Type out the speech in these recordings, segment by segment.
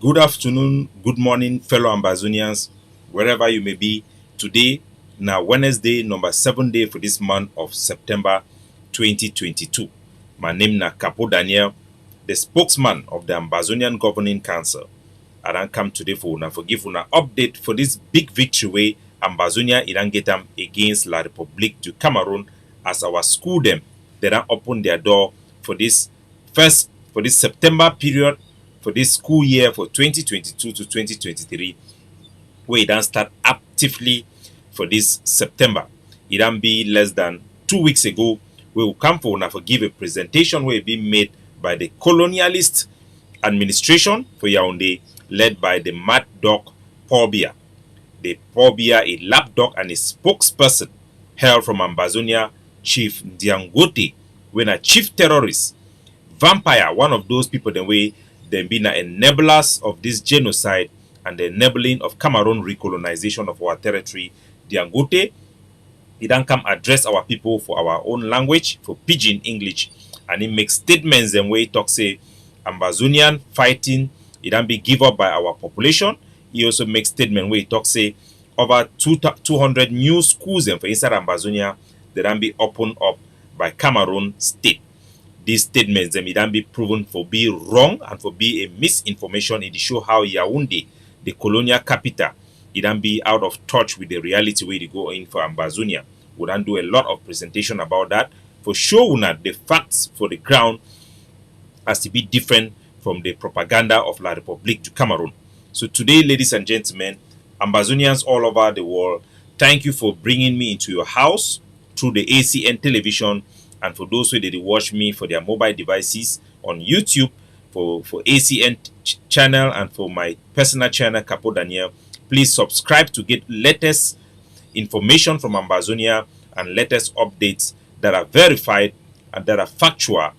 Good afternoon, good morning, fellow Ambazonians, wherever you may be. Today, now Wednesday, number 7 day for this month of September 2022. My name na Capo, the spokesman of the Ambazonian Governing Council. I don't come today for una forgive una update for this big victory way Ambazonia idan get am against La République du Cameroon as our school them. They don't open their door for this September period for this school year for 2022 to 2023, where it don't start actively for this September. It don't be less than 2 weeks ago. We will come for una forgive a presentation where it be made by the colonialist administration for Yaoundé, led by the mad dog Paul Biya. The Paul Biya, a lapdog and a spokesperson, hail from Ambazonia, Chief Ndiangote, when a chief terrorist, vampire, one of those people the way they been enablers of this genocide and the enabling of Cameroon recolonization of our territory. Ndiangote, he don't come address our people for our own language, for pidgin English, and he makes statements and way talk say Ambazonian fighting, it don't be give up by our population. He also makes statement where he talk say over 200 new schools and for inside Ambazonia they don't be opened up by Cameroon state. These statements them it don't be proven for be wrong and for be a misinformation. It show how Yaoundé, the colonial capital, it don't be out of touch with the reality where they go in for Ambazonia. We don't do a lot of presentation about that. For sure, the facts for the ground has to be different from the propaganda of La République du Cameroon. So today, ladies and gentlemen, Ambazonians all over the world, thank you for bringing me into your house through the ACN television, and for those who did watch me for their mobile devices on YouTube, for ACN channel and for my personal channel, Capo Daniel, please subscribe to get latest information from Ambazonia and latest updates that are verified and that are factual,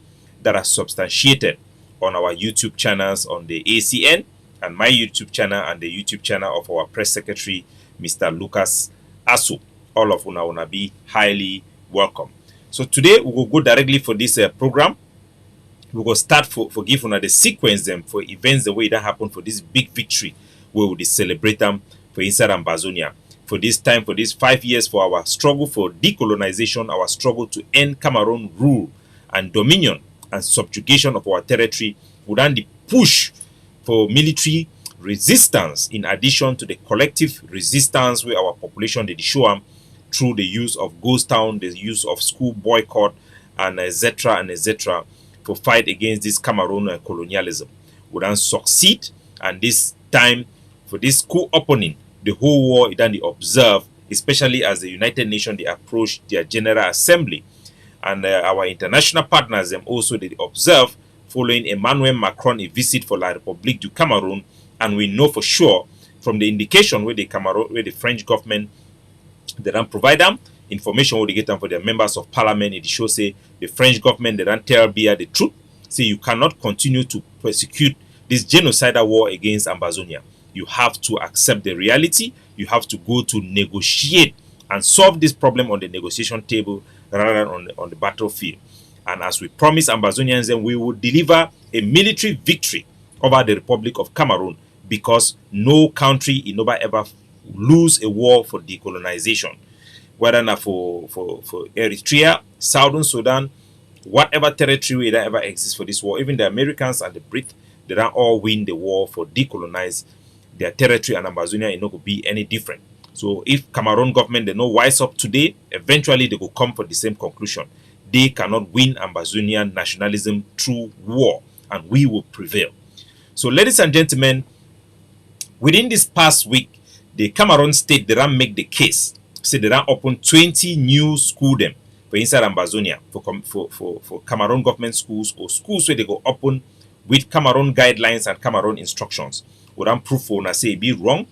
that are substantiated on our YouTube channels on the ACN and my YouTube channel and the YouTube channel of our press secretary, Mr. Lucas Asu. All of una be highly welcome. So today we will go directly for this program. We will start for give una the sequence them for events the way that happen for this big victory where we will celebrate them for inside Ambazonia. For this time, for these 5 years, for our struggle for decolonization, our struggle to end Cameroon rule and dominion and subjugation of our territory, would then the push for military resistance in addition to the collective resistance where our population did show them through the use of ghost town, the use of school boycott, and etc. for fight against this Cameroon colonialism. Would then succeed, and this time for this school opening, the whole war it then they observe, especially as the United Nations they approach their General Assembly, and our international partners them also they observe following Emmanuel Macron a visit for La République du Cameroon, and we know for sure from the indication where the French government they don't provide them information where they get them for their members of parliament. It shows say the French government they don't tell Biya the truth. Say you cannot continue to persecute this genocidal war against Ambazonia. You have to accept the reality. You have to go to negotiate and solve this problem on the negotiation table rather than on the battlefield. And as we promise Ambazonians, then we will deliver a military victory over the Republic of Cameroon, because no country in Nova ever lose a war for decolonization. Whether not for Eritrea, Southern Sudan, whatever territory that ever exists for this war, even the Americans and the Brits, they don't all win the war for decolonize their territory, and Ambazonia is not going to be any different. So if Cameroon government they know wise up today, eventually they will come for the same conclusion. They cannot win Ambazonian nationalism through war, and we will prevail. So ladies and gentlemen, within this past week, the Cameroon state they don't make the case. Say they don't open 20 new school them for inside Ambazonia for Cameroon government schools, or schools where they go open with Cameroon guidelines and Cameroon instructions. We don't prove for una say it be wrong.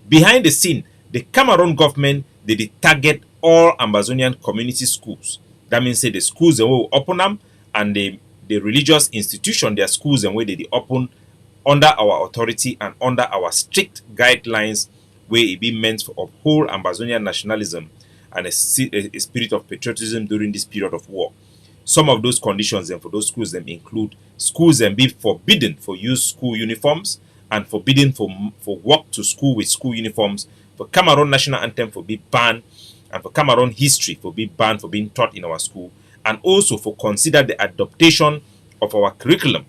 Behind the scene, the Cameroon government they target all Ambazonian community schools. That means say the schools they will open them, and the religious institution, their schools and where they open under our authority and under our strict guidelines, where it be meant for uphold Ambazonian nationalism and a spirit of patriotism during this period of war. Some of those conditions and for those schools them include schools and be forbidden for use school uniforms and forbidden for walk to school with school uniforms, for Cameroon national anthem for be banned, and for Cameroon history for be banned for being taught in our school, and also for consider the adaptation of our curriculum,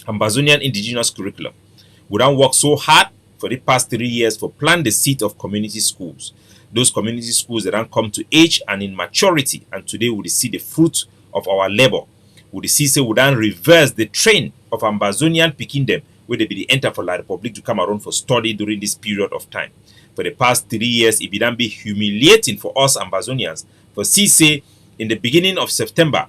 Ambazonian indigenous curriculum. We don't work so hard for the past 3 years for plant the seed of community schools. Those community schools that don't come to age and in maturity, and today we see the fruit of our labor. We see say we don't reverse the trend of Ambazonian picking them where they be the enter for La Republic to Cameroon for study during this period of time. For the past 3 years, it don't be humiliating for us Ambazonians. For see say in the beginning of September,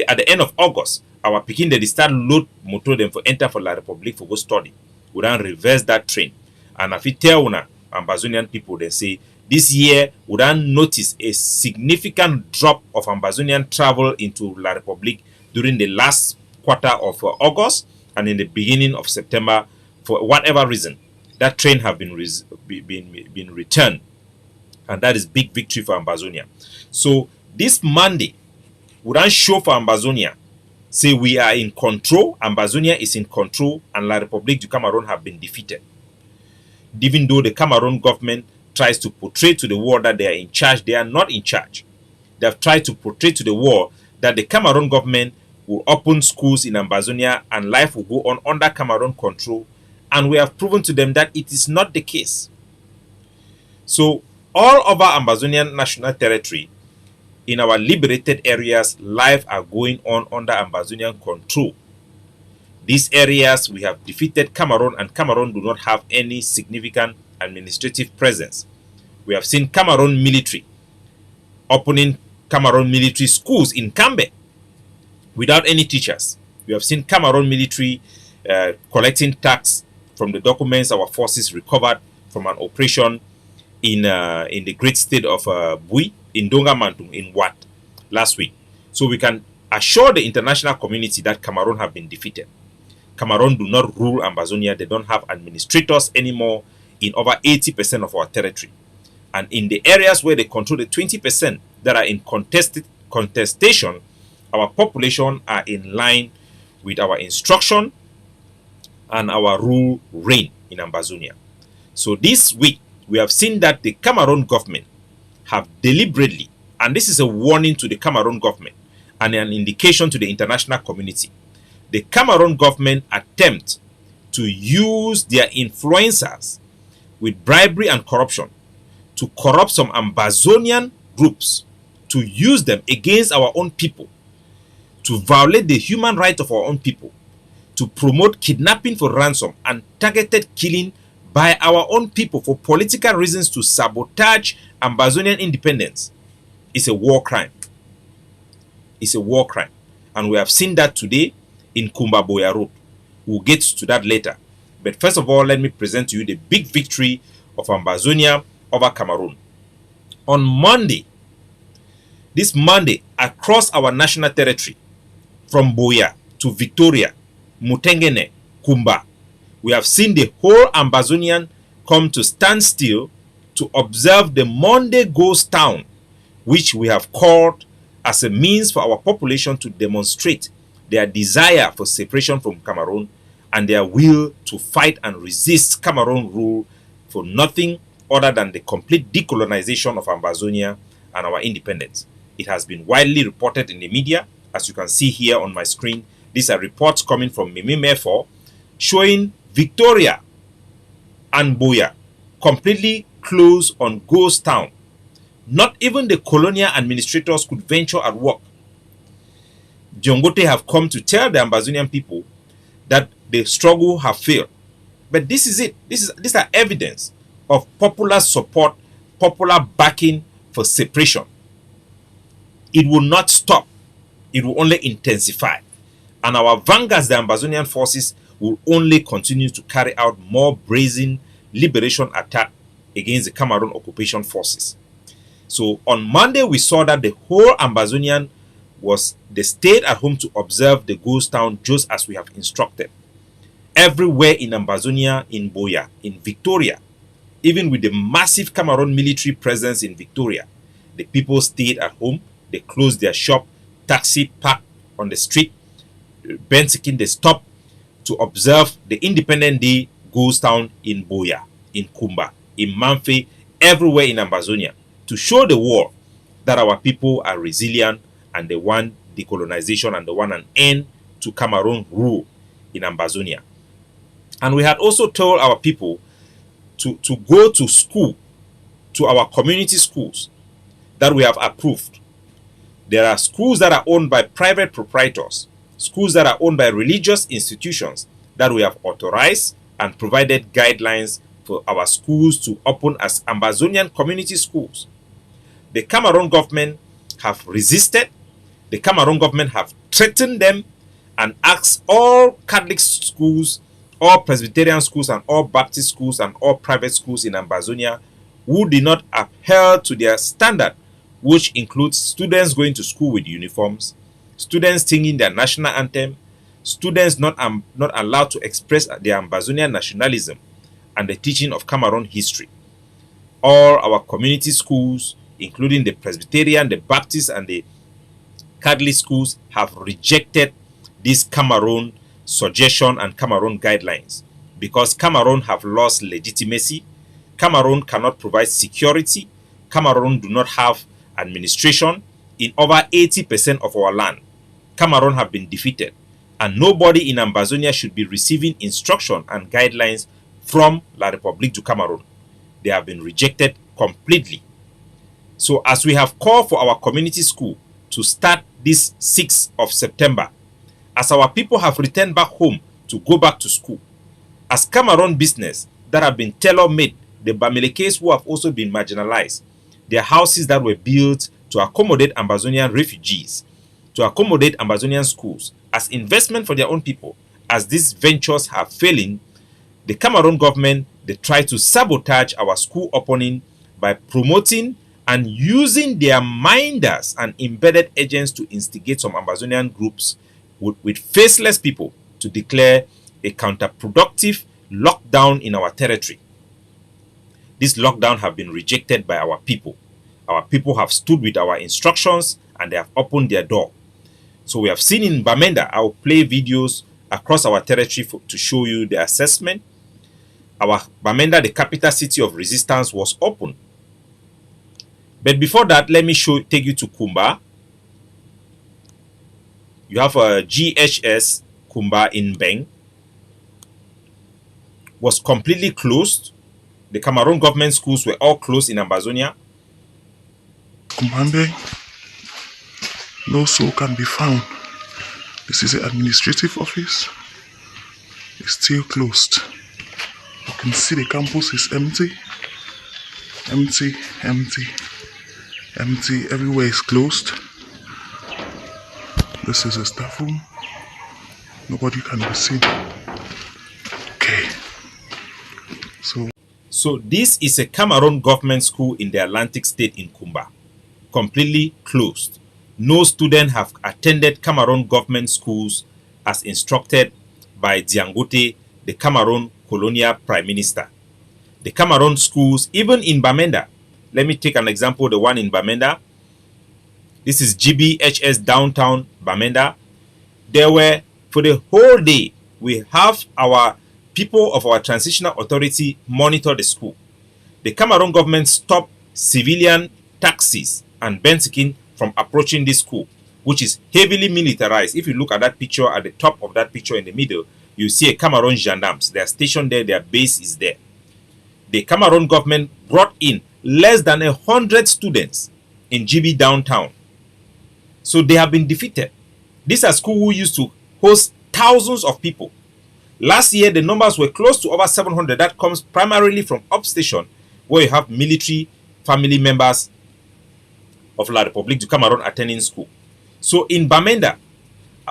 at the end of August, our picking they start load motor them for enter for La Republic for go study. We don't reverse that trend. And if you tell una Ambazonian people, they say this year we don't notice a significant drop of Ambazonian travel into La Republic during the last quarter of August and in the beginning of September. For whatever reason, that train have been returned, and that is big victory for Ambazonia. So this Monday, we don't show for Ambazonia, say we are in control, Ambazonia is in control, and La Republique du Cameroon have been defeated. Even though the Cameroon government tries to portray to the world that they are in charge, they are not in charge. They have tried to portray to the world that the Cameroon government will open schools in Ambazonia and life will go on under Cameroon control, and we have proven to them that it is not the case. So all over Ambazonian national territory, in our liberated areas, life are going on under Ambazonian control. These areas we have defeated Cameroon, and Cameroon do not have any significant administrative presence. We have seen Cameroon military opening Cameroon military schools in Cambe without any teachers. We have seen Cameroon military collecting tax from the documents our forces recovered from an operation in the great state of Bui, in Dongamantung, in Wat, last week. So we can assure the international community that Cameroon have been defeated. Cameroon do not rule Ambazonia. They don't have administrators anymore in over 80% of our territory. And in the areas where they control the 20% that are in contestation, our population are in line with our instruction and our rule reign in Ambazonia. So this week, we have seen that the Cameroon government have deliberately, and this is a warning to the Cameroon government and an indication to the international community, the Cameroon government attempt to use their influencers with bribery and corruption to corrupt some Ambazonian groups, to use them against our own people, to violate the human rights of our own people, to promote kidnapping for ransom and targeted killing by our own people for political reasons, to sabotage Ambazonian independence. It's a war crime. It's a war crime. And we have seen that today in Kumbaboya Road. We'll get to that later. But first of all, let me present to you the big victory of Ambazonia over Cameroon. On Monday, this Monday, across our national territory, from Boya to Victoria, Mutengene, Kumba, we have seen the whole Ambazonian come to stand still to observe the Monday Ghost Town, which we have called as a means for our population to demonstrate their desire for separation from Cameroon and their will to fight and resist Cameroon rule for nothing other than the complete decolonization of Ambazonia and our independence. It has been widely reported in the media, as you can see here on my screen. These are reports coming from Mimi Mefo showing Victoria and Boya completely closed on Ghost Town. Not even the colonial administrators could venture at work. Diongote have come to tell the Ambazonian people that the struggle have failed. But this is it. These are evidence of popular support, popular backing for separation. It will not stop. It will only intensify. And our vanguards, the Ambazonian forces, will only continue to carry out more brazen liberation attack against the Cameroon occupation forces. So on Monday, we saw that the whole Ambazonian they stayed at home to observe the ghost town just as we have instructed. Everywhere in Ambazonia, in Boya, in Victoria, even with the massive Cameroon military presence in Victoria, the people stayed at home. They closed their shop, taxi parked on the street, Bensikin, they stopped to observe the Independent Day ghost town in Boya, in Kumba, in Manfe, everywhere in Ambazonia, to show the world that our people are resilient and they want decolonization and they want an end to Cameroon rule in Ambazonia. And we had also told our people to go to school, to our community schools that we have approved. There are schools that are owned by private proprietors, schools that are owned by religious institutions that we have authorized and provided guidelines for our schools to open as Ambazonian community schools. The Cameroon government have resisted. The Cameroon government have threatened them and asked all Catholic schools, all Presbyterian schools, and all Baptist schools, and all private schools in Ambazonia who did not adhere to their standard, which includes students going to school with uniforms, students singing their national anthem, students not allowed to express their Ambazonian nationalism, and the teaching of Cameroon history. All our community schools, including the Presbyterian, the Baptist, and the Catholic schools, have rejected this Cameroon suggestion and Cameroon guidelines because Cameroon have lost legitimacy. Cameroon cannot provide security. Cameroon do not have administration in over 80% of our land. Cameroon have been defeated, and nobody in Ambazonia should be receiving instruction and guidelines from La République du Cameroon. They have been rejected completely. So as we have called for our community school to start this 6th of September, as our people have returned back home to go back to school, as Cameroon business that have been tailor-made, the Bamilekes who have also been marginalized, their houses that were built to accommodate Ambazonian refugees, to accommodate Ambazonian schools, as investment for their own people, as these ventures are failing, the Cameroon government, they try to sabotage our school opening by promoting and using their minders and embedded agents to instigate some Ambazonian groups with faceless people to declare a counterproductive lockdown in our territory. This lockdown have been rejected by our people. Our people have stood with our instructions and they have opened their door. So we have seen in Bamenda, I will play videos across our territory to show you the assessment. Our Bamenda, the capital city of resistance, was open. But before that, let me take you to Kumba. You have a GHS Kumba in Beng. Was completely closed. The Cameroon government schools were all closed in Ambazonia. Kumba, no soul can be found. This is an administrative office. It's still closed. You can see the campus is empty. Empty, empty, empty. Everywhere is closed. This is a staff room. Nobody can be seen. Okay. So this is a Cameroon government school in the Atlantic State in Kumba. Completely closed. No student have attended Cameroon government schools as instructed by Diangote, the Cameroon colonial prime minister. The Cameroon schools, even in Bamenda, let me take an example, the one in Bamenda. This is GBHS downtown Bamenda. There were, for the whole day, we have our people of our transitional authority monitor the school. The Cameroon government stopped civilian taxis and Bensikin from approaching this school, which is heavily militarized. If you look at that picture, at the top of that picture in the middle, you see a Cameroon gendarmes. They are stationed there, their base is there. The Cameroon government brought in less than 100 students in GB downtown. So they have been defeated. These are schools who used to host thousands of people. Last year, the numbers were close to over 700. That comes primarily from upstation, where you have military family members of La République du Cameroon attending school. So in Bamenda,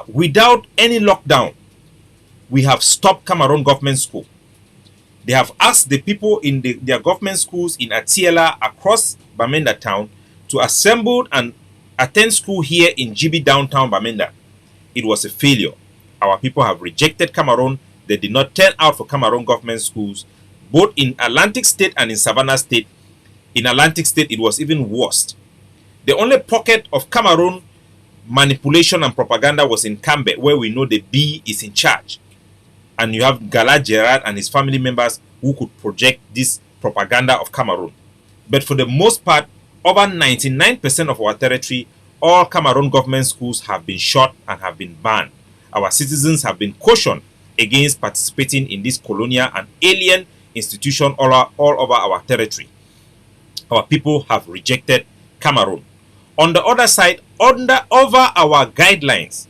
without any lockdown, we have stopped Cameroon government school. They have asked the people in their government schools in Atiela across Bamenda town to assemble and attend school here in GB downtown Bamenda. It was a failure. Our people have rejected Cameroon. They did not turn out for Cameroon government schools, both in Atlantic State and in Savannah State. In Atlantic State, it was even worse. The only pocket of Cameroon manipulation and propaganda was in Cambe, where we know the B is in charge. and you have Gala Gerard and his family members who could project this propaganda of Cameroon. But for the most part, over 99% of our territory, all Cameroon government schools have been shut and have been banned. Our citizens have been cautioned against participating in this colonial and alien institution all over our territory. Our people have rejected Cameroon. On the other side, over our guidelines,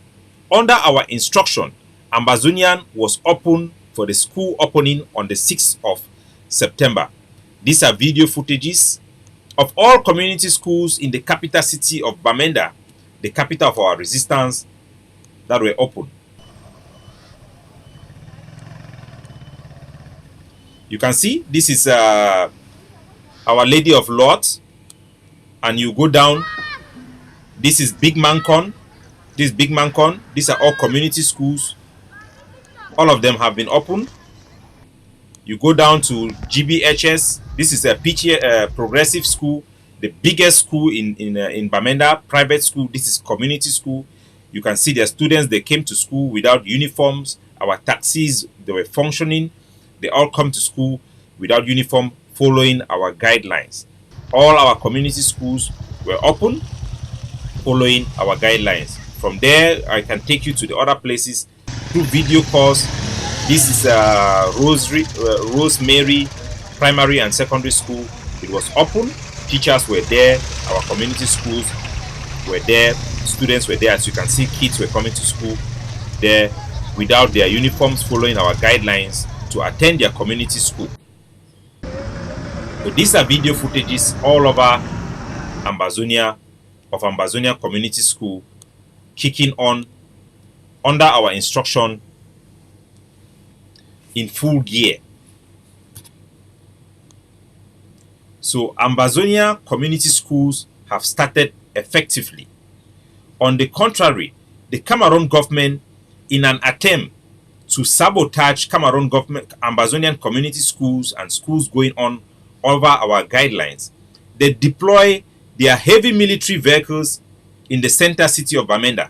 under our instruction, Ambazonian was open for the school opening on the 6th of September. These are video footages of all community schools in the capital city of Bamenda, the capital of our resistance, that were open. You can see this is Our Lady of Lords, and you go down. This is Big Mancon. This Big Mancon. These are all community schools. All of them have been opened. You go down to GBHS. This is a progressive school, the biggest school in Bamenda, private school. This is community school. You can see their students, they came to school without uniforms. Our taxis, they were functioning. They all come to school without uniform, following our guidelines. All our community schools were open, following our guidelines. From there, I can take you to the other places through video calls. This is Rosemary Primary and Secondary School. It was open. Teachers were there. Our community schools were there. Students were there. As you can see, kids were coming to school there without their uniforms, following our guidelines to attend their community school. So these are video footages all over Ambazonia, of Ambazonia Community School, kicking on under our instruction in full gear. So Ambazonia community schools have started effectively. On the contrary, the Cameroon government, in an attempt to sabotage Cameroon government, Ambazonian community schools and schools going on over our guidelines, they deploy their heavy military vehicles in the center city of Bamenda.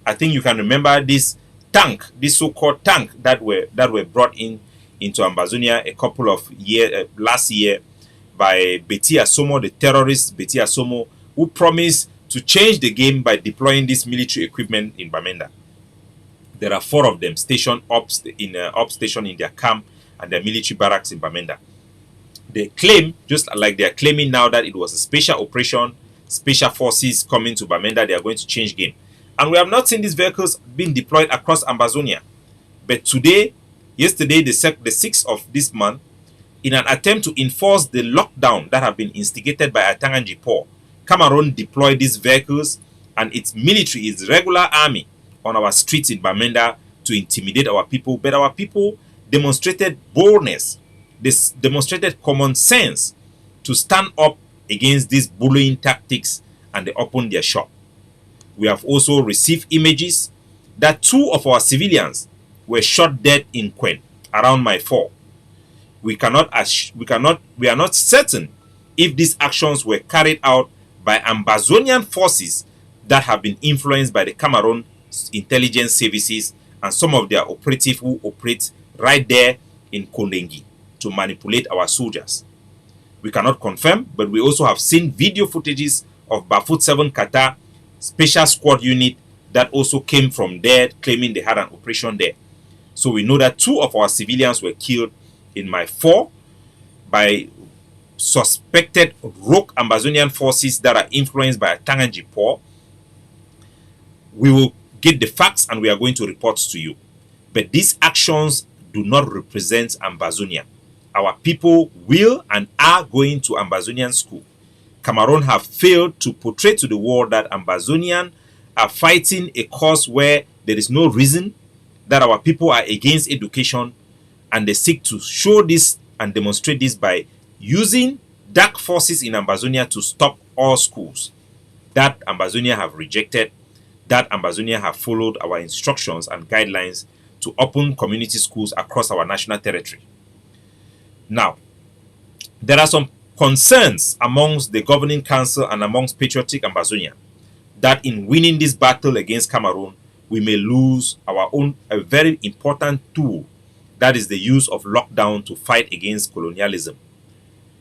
I think you can remember this tank, this so-called tank that were brought into Ambazonia a couple of years last year by Betty Asomo, the terrorist Betty Asomo, who promised to change the game by deploying this military equipment in Bamenda. There are 4 of them stationed up in their camp and their military barracks in Bamenda. They claim, just like they are claiming now, that it was a special operation, special forces coming to Bamenda, they are going to change game. And we have not seen these vehicles being deployed across Ambazonia. But yesterday, the 6th of this month, in an attempt to enforce the lockdown that have been instigated by Atanganji Paul, Cameroon deployed these vehicles and its military, its regular army, on our streets in Bamenda to intimidate our people. But our people demonstrated boldness. They demonstrated common sense to stand up against these bullying tactics, and they opened their shop. We have also received images that 2 of our civilians were shot dead in Kwen around my 4. We are not certain if these actions were carried out by Ambazonian forces that have been influenced by the Cameroon intelligence services and some of their operatives who operate right there in Kondengi to manipulate our soldiers. We cannot confirm, but we also have seen video footages of Bafut 7 Kata special squad unit that also came from there, claiming they had an operation there. So we know that 2 of our civilians were killed in my 4 by suspected rogue Ambazonian forces that are influenced by Tanganji Paul. We will get the facts and we are going to report to you. But these actions do not represent Ambazonia. Our people will and are going to Ambazonian school. Cameroon have failed to portray to the world that Ambazonian are fighting a cause where there is no reason, that our people are against education, and they seek to show this and demonstrate this by using dark forces in Ambazonia to stop all schools. That Ambazonia have rejected, that Ambazonia have followed our instructions and guidelines to open community schools across our national territory. Now, there are some concerns amongst the governing council and amongst patriotic Ambazonia that in winning this battle against Cameroon, we may lose our own, a very important tool that is the use of lockdown to fight against colonialism.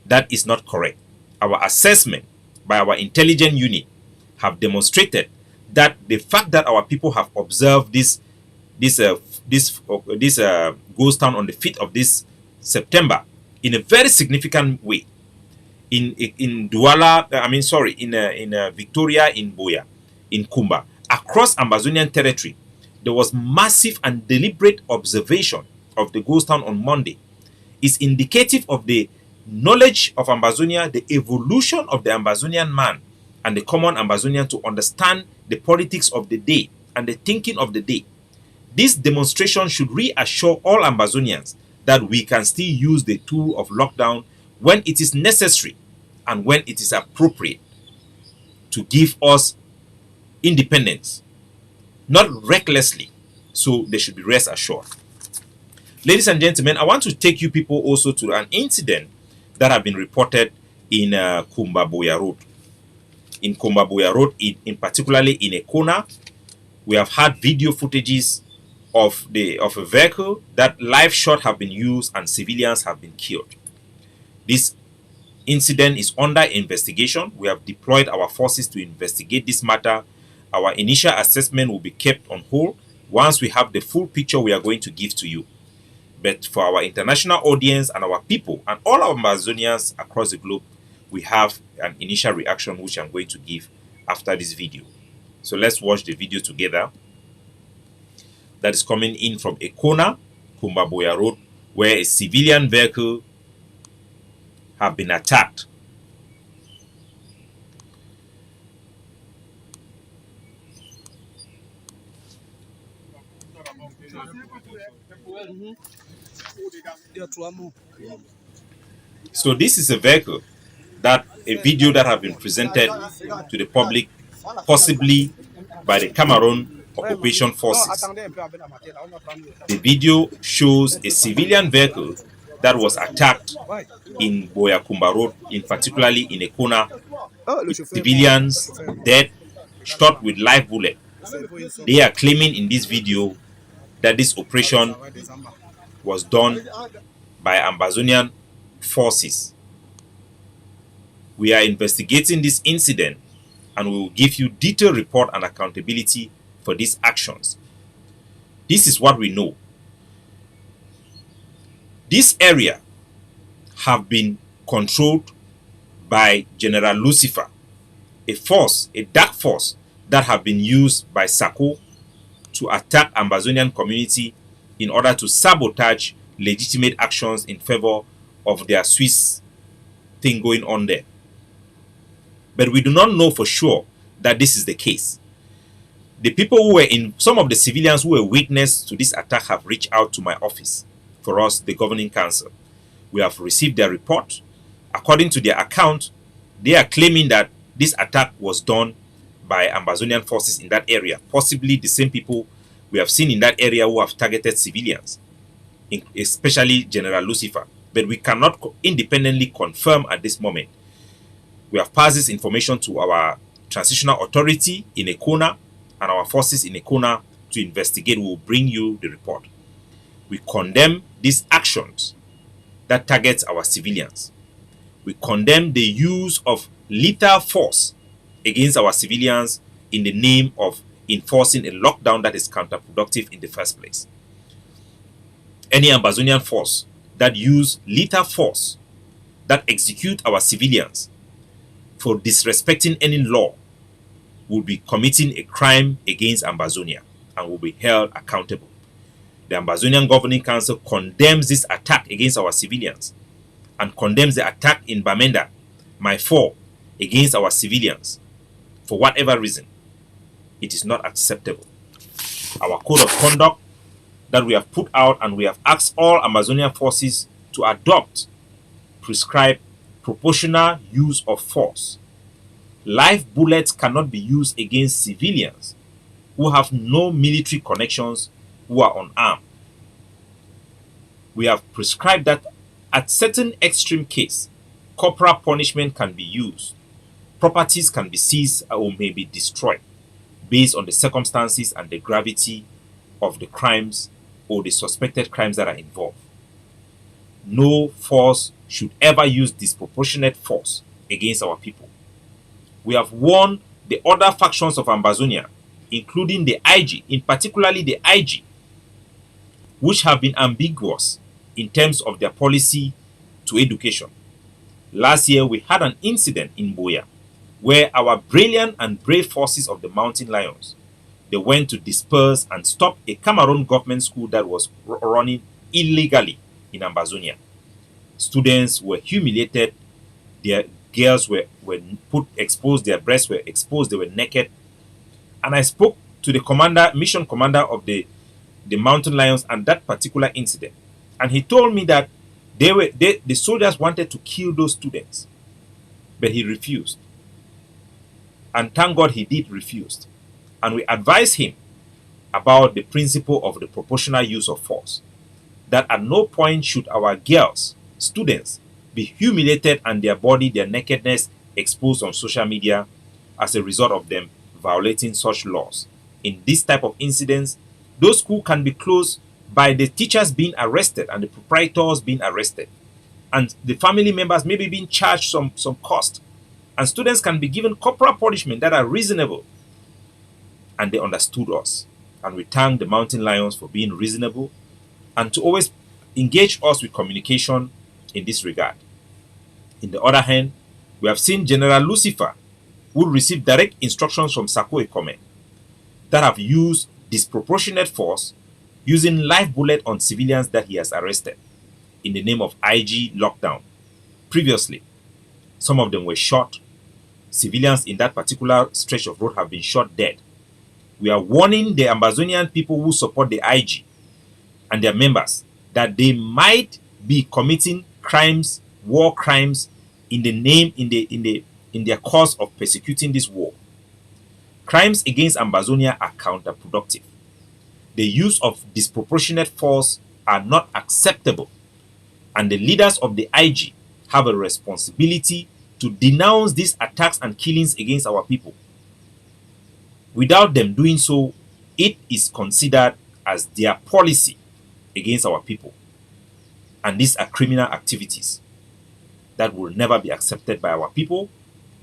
That is not correct. Our assessment by our intelligence unit have demonstrated that the fact that our people have observed this ghost town on the 5th of this September in a very significant way in Douala, in Victoria, in Boya, in Kumba, across Ambazonian territory, there was massive and deliberate observation of the ghost town on Monday. Is indicative of the knowledge of Ambazonia, the evolution of the Ambazonian man and the common Ambazonian to understand the politics of the day and the thinking of the day. This demonstration should reassure all Ambazonians that we can still use the tool of lockdown when it is necessary and when it is appropriate to give us independence, not recklessly. So they should be rest assured. Ladies and gentlemen, I want to take you people also to an incident that have been reported in Kumbaboya Road. In Kumbaboya Road, in particularly in Ekona, we have had video footages of a vehicle that live shot have been used and civilians have been killed. This incident is under investigation. We have deployed our forces to investigate this matter. Our initial assessment will be kept on hold. Once we have the full picture, we are going to give to you. But for our international audience and our people and all our Ambazonians across the globe, we have an initial reaction which I'm going to give after this video. So let's watch the video together. That is coming in from Ekona, Kumbaboya Road, where a civilian vehicle have been attacked. So this is a vehicle a video that have been presented to the public, possibly by the Cameroon occupation forces. The video shows a civilian vehicle that was attacked in Boyakumba Road, particularly in Ekona. Civilians dead, shot with live bullet. They are claiming in this video that this operation was done by Ambazonian forces. We are investigating this incident and we will give you detailed report and accountability for these actions. This is what we know. This area have been controlled by General Lucifer, a dark force that have been used by Sako to attack Ambazonian community in order to sabotage legitimate actions in favor of their Swiss thing going on there. But we do not know for sure that this is the case. The people who were some of the civilians who were witness to this attack have reached out to my office for us, the governing council. We have received their report. According to their account, they are claiming that this attack was done by Ambazonian forces in that area, possibly the same people we have seen in that area who have targeted civilians, especially General Lucifer. But we cannot independently confirm at this moment. We have passed this information to our transitional authority in Ekona and our forces in Ekona to investigate. We will bring you the report. We condemn these actions that targets our civilians. We condemn the use of lethal force against our civilians in the name of enforcing a lockdown that is counterproductive in the first place. Any Ambazonian force that use lethal force, that execute our civilians for disrespecting any law, will be committing a crime against Ambazonia and will be held accountable. The Ambazonian Governing Council condemns this attack against our civilians and condemns the attack in Bamenda, my four, against our civilians. For whatever reason, it is not acceptable. Our code of conduct that we have put out and we have asked all Ambazonian forces to adopt prescribe proportional use of force. Live bullets cannot be used against civilians who have no military connections, who are unarmed. We have prescribed that at certain extreme case, corporal punishment can be used. Properties can be seized or may be destroyed based on the circumstances and the gravity of the crimes or the suspected crimes that are involved. No force should ever use disproportionate force against our people. We have warned the other factions of Ambazonia, including the IG, in particularly the IG, which have been ambiguous in terms of their policy to education. Last year, we had an incident in Boya where our brilliant and brave forces of the Mountain Lions, they went to disperse and stop a Cameroon government school that was running illegally in Ambazonia. Students were humiliated, their girls were put exposed, their breasts were exposed, they were naked. And I spoke to the mission commander of the Mountain Lions and that particular incident. And he told me that the soldiers wanted to kill those students, but he refused. And thank God he did refuse. And we advised him about the principle of the proportional use of force, that at no point should our girls, students, be humiliated and their body, their nakedness exposed on social media as a result of them violating such laws. In this type of incidents, those schools can be closed by the teachers being arrested and the proprietors being arrested, and the family members may be being charged some cost, and students can be given corporal punishment that are reasonable. And they understood us, and we thank the Mountain Lions for being reasonable and to always engage us with communication in this regard. In the other hand, we have seen General Lucifer, who received direct instructions from Sako Ekome, that have used disproportionate force, using live bullet on civilians that he has arrested in the name of IG lockdown. Previously, some of them were shot. Civilians in that particular stretch of road have been shot dead. We are warning the Ambazonian people who support the IG and their members that they might be committing crimes, war crimes, in their cause of persecuting this war. Crimes against Ambazonia are counterproductive. The use of disproportionate force are not acceptable, and the leaders of the IG have a responsibility to denounce these attacks and killings against our people. Without them doing so, it is considered as their policy against our people. And these are criminal activities that will never be accepted by our people,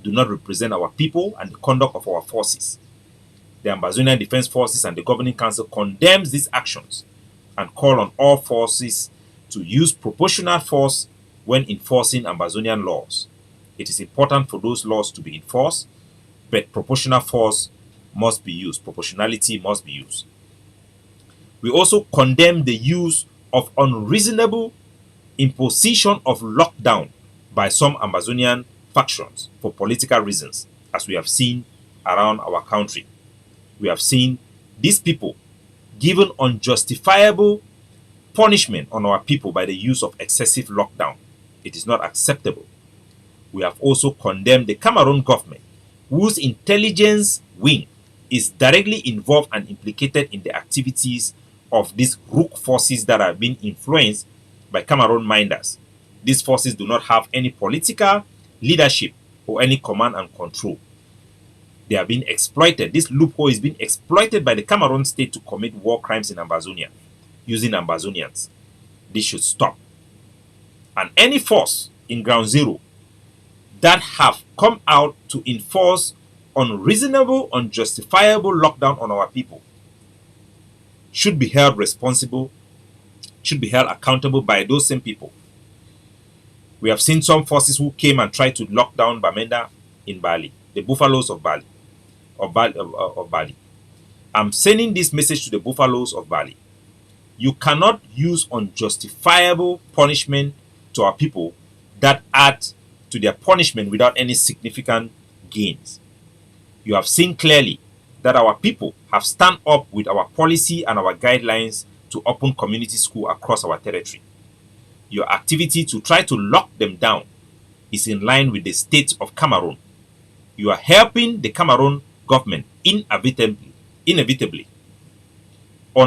do not represent our people and the conduct of our forces. The Ambazonian Defense Forces and the Governing Council condemns these actions and call on all forces to use proportional force when enforcing Ambazonian laws. It is important for those laws to be enforced, but proportional force must be used. Proportionality must be used. We also condemn the use of unreasonable imposition of lockdown by some Ambazonian factions for political reasons, as we have seen around our country. We have seen these people given unjustifiable punishment on our people by the use of excessive lockdown. It is not acceptable. We have also condemned the Cameroon government, whose intelligence wing is directly involved and implicated in the activities of these rook forces that are being influenced by Cameroon minders. These forces do not have any political leadership or any command and control. They are being exploited. This loophole is being exploited by the Cameroon state to commit war crimes in Ambazonia using Ambazonians. This should stop. And any force in ground zero that have come out to enforce unreasonable, unjustifiable lockdown on our people should be held responsible, should be held accountable by those same people. We have seen some forces who came and tried to lock down Bamenda in Bali, the buffaloes of Bali, of Bali. I'm sending this message to the buffaloes of Bali. You cannot use unjustifiable punishment to our people that add to their punishment without any significant gains. You have seen clearly that our people have stand up with our policy and our guidelines to open community school across our territory. Your activity to try to lock them down is in line with the state of Cameroon. You are helping the Cameroon government inevitably, or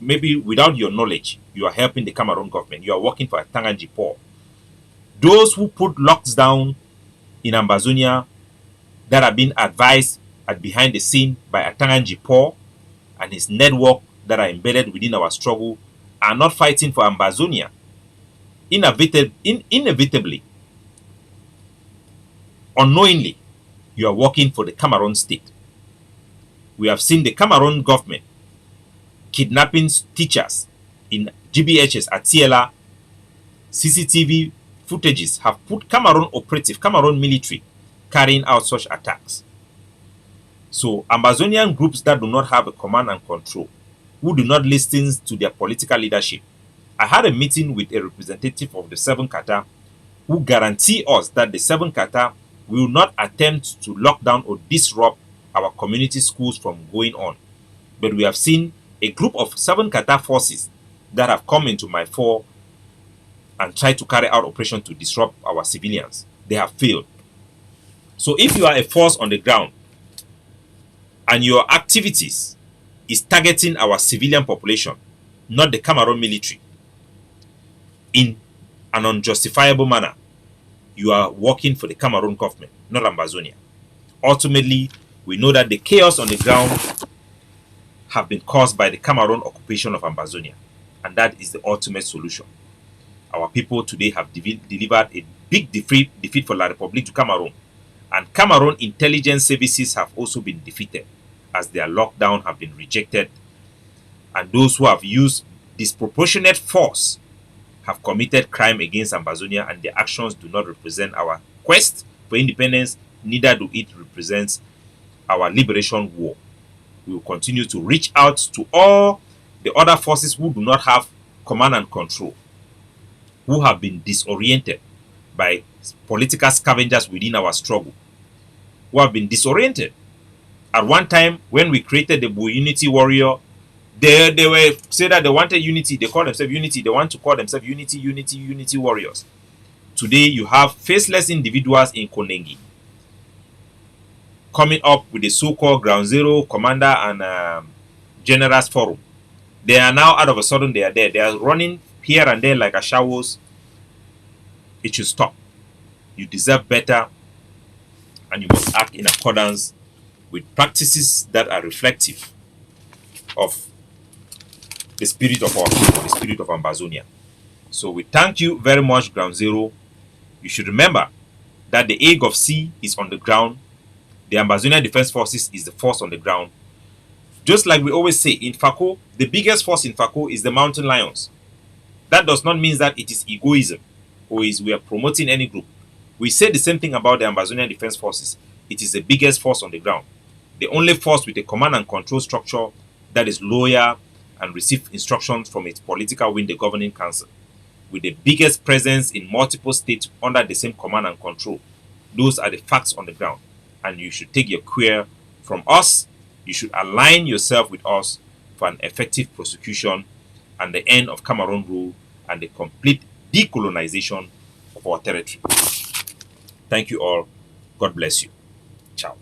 maybe without your knowledge, you are helping the Cameroon government. You are working for a Tanganji Paul. Those who put locks down in Ambazonia that are being advised at behind the scene by Atanganji Paul and his network that are embedded within our struggle are not fighting for Ambazonia, inevitably, unknowingly, you are working for the Cameroon state. We have seen the Cameroon government kidnapping teachers in GBHS at Tiela. CCTV footages have put Cameroon military carrying out such attacks. So Ambazonian groups that do not have a command and control, who do not listen to their political leadership. I had a meeting with a representative of the Seven Kata who guarantee us that the Seven Kata will not attempt to lock down or disrupt our community schools from going on. But we have seen a group of Seven Kata forces that have come into my fore and tried to carry out operation to disrupt our civilians. They have failed. So if you are a force on the ground and your activities is targeting our civilian population, not the Cameroon military, in an unjustifiable manner, you are working for the Cameroon government, not Ambazonia. Ultimately, we know that the chaos on the ground have been caused by the Cameroon occupation of Ambazonia, and that is the ultimate solution. Our people today have delivered a big defeat for La République du Cameroon, and Cameroon intelligence services have also been defeated as their lockdown have been rejected, and those who have used disproportionate force have committed crime against Ambazonia, and their actions do not represent our quest for independence, neither do it represent our liberation war. We will continue to reach out to all the other forces who do not have command and control, who have been disoriented by political scavengers within our struggle, who have been disoriented. At one time, when we created the Unity Warrior, they were say that they wanted unity. They call themselves unity. They want to call themselves unity warriors. Today, you have faceless individuals in Konengi coming up with the so-called Ground Zero Commander and Generals Forum. They are now, out of a sudden, they are there. They are running here and there like ashawos. It should stop. You deserve better, and you must act in accordance with practices that are reflective of the spirit of our people, the spirit of Ambazonia. So we thank you very much, Ground Zero. You should remember that the egg of C is on the ground. The Ambazonian Defense Forces is the force on the ground. Just like we always say, in Fako, the biggest force in Fako is the mountain lions. That does not mean that it is egoism or is we are promoting any group. We say the same thing about the Ambazonian Defense Forces. It is the biggest force on the ground. The only force with a command and control structure that is loyal and receive instructions from its political wing, the governing council, with the biggest presence in multiple states under the same command and control. Those are the facts on the ground, and you should take your cue from us. You should align yourself with us for an effective prosecution and the end of Cameroon rule and the complete decolonization of our territory. Thank you all. God bless you. Ciao.